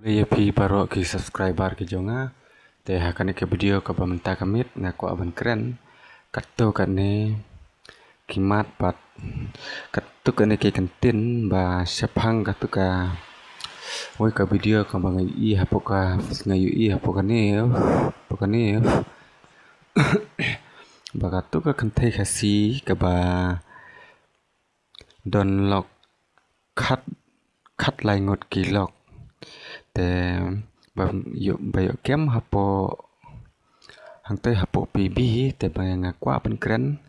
Pi baru ke subscriber ke jonga te akan ke video ke pemerintah kamit ngaku aban keren katu kan ne kimat pat katu kan ke kantin ba sepang katu ka woi ka video ka bangai I hapoka ngayu I hapoka ne ba katu ka kantai kasi ka ba don lok kat kat lai ngot ki lok te bayo kem hapo hang tei hapo PB te bayang kwa pen keren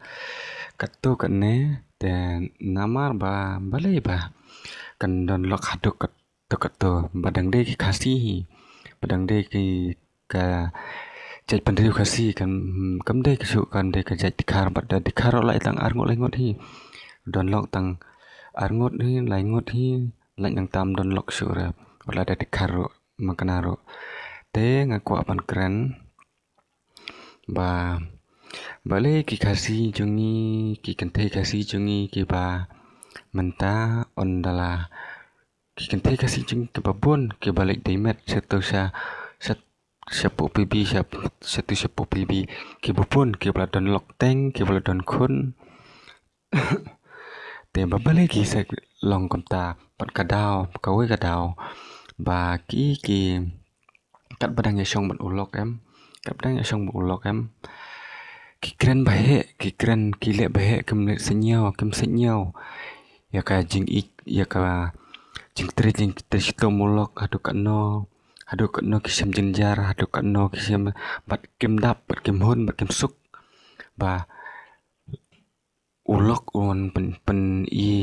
katu kan ne te namar ba balai ba kan don lok haduk katu badang de ki kasi badang de ki ka jai pandai kasi kan kam de kisu kan de ka jai dikar bada dikar lai tang ar ngot lai ngot hi don lok tang ar ngot hi lai ngot hi lai nang tam don lok sura wala ada dikaro makanaro te ngaku apan keren ba bale ki kasi jungi ki kente kasi jungi ki ba menta ondala ki kente kasi jungi ki babon ki balik demet satu sapu PB satu sapu PB ki babon ki baladon lok teng ki baladon kun te babale ki sa long konta pat kadao kawe kadao ba ki kat badang ya song ban ulok em kat badang ya song ban ulok em ki keren bahe ki keren ki le bahe kem senyau ya ka jing ik ya ka jing tre sito mulok hadu no ki sem jenjar hadu no ki sem bat kem dap bat kem hun bat kem suk ba ulok un pen I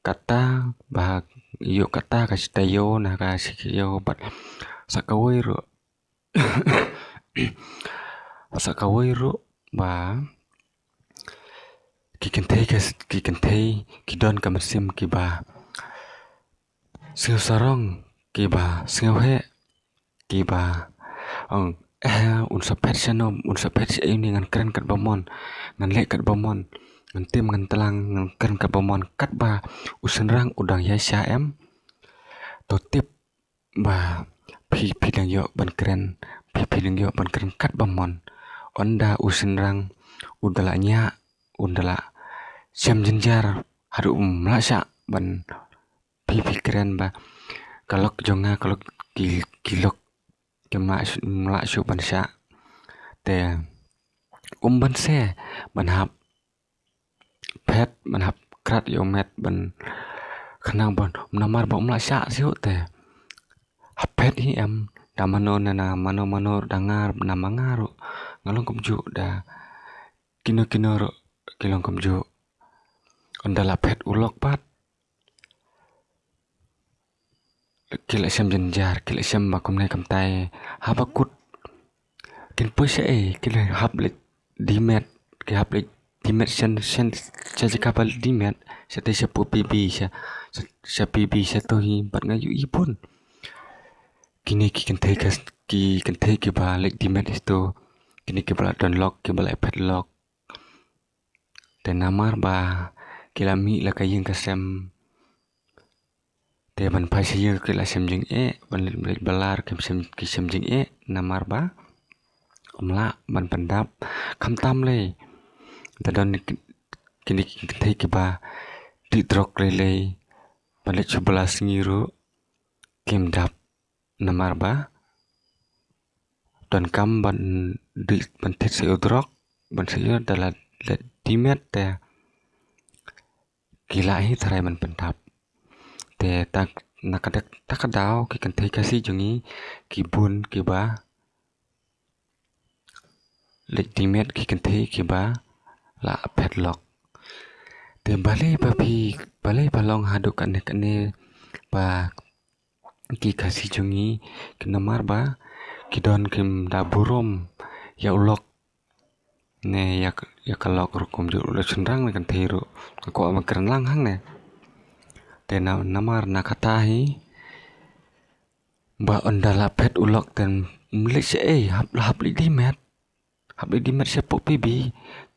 kata ba yo kata ka sitayo na ka siyo bat sakawiro sakawiro ba ki kentei ki don ka mesim ki ba siu sarong ki ba siu he ki ba ong un sapet ini ngan keren kat bamon ngan lek kat bamon ngan tim ngan telang ngan keren kat bamon kat ba usen rang udang ya sya em to tip ba pi dang yo ban keren pi dang yo ban keren kat bamon onda usen rang udalanya undala siam jenjar hadu mlasha ban pi keren ba kalok jonga kalok kilok kema su ban sha te ban se ban hap pet ban hap krat yo met ban khanang ban namar ba mlasha siu te hapet hi em da mano dangar na mangaro ngalong kumju da kino ro kilong kumju ondala pet ulok pat kila sem jenjar kila sem bakum nai kam tai habakut kin puise kila hablet dimet ki hablet dimet sen kapal dimet sate sapu PB sa PB sa to hi bat ngayu ipun kini ki kan thei ki ba lek dimet itu kini ki bala don lock ki bala pet lock te namar ba kilami la kayeng kasem te ban pai se ki la sem jing ban let balar ki sem jing namar ba omla ban pendap kam tam le ta don kini ki thei ki ba di drok le ban let chubelas ngiru kim dap namar ba don kam ban di ban tet se drok ban se dala let dimet te gila hi tharai man pendap te tak nakadak takadao ki kan thei kasi jungi ki bun ki ba let dimet ki kan thei ki ba la padlock te balai balong hadu kan ne ba ki kasi jungi ki namar ba ki don kim da burom ya ulok ne ya kalok rukum ju la chunrang kan thei ro ko ma keren lang hang ne te namar nakata hi ba ondala pet ulok ten mlik se hap li dimet se po PB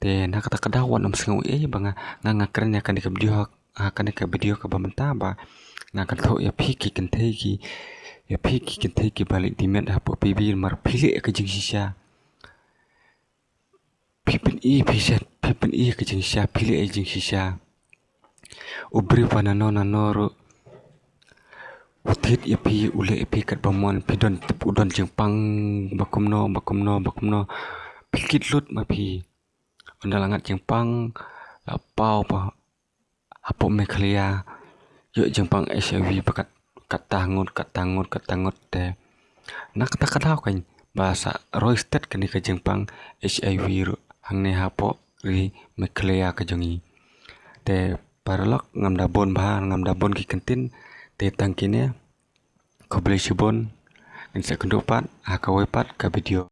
te nakata kadawan am sengu banga nga keren ya kan di video ka bamenta ba Nah kan tho ya pi ki kan thei ki ya pi ki kan thei ki balik di met hapo PB mar pilih ke jing sisa pipen i ke jing sisa pilih jing sisa ubri panano nanoro utit ya pi ule pi kat bamon pi don tep udon jeng pang bakumno pikit lut ma pi undalangat jeng pang pau pa hapo meklia yuk jeng pang HIV pakat katangut te nak tak kadau kan bahasa roistet kan ke jeng pang HIV ru hang ne hapo ri meklia ke jongi te paralok ngam dabon ki kentin te tangkine ko beli sibon insa kendupat hakawepat ka video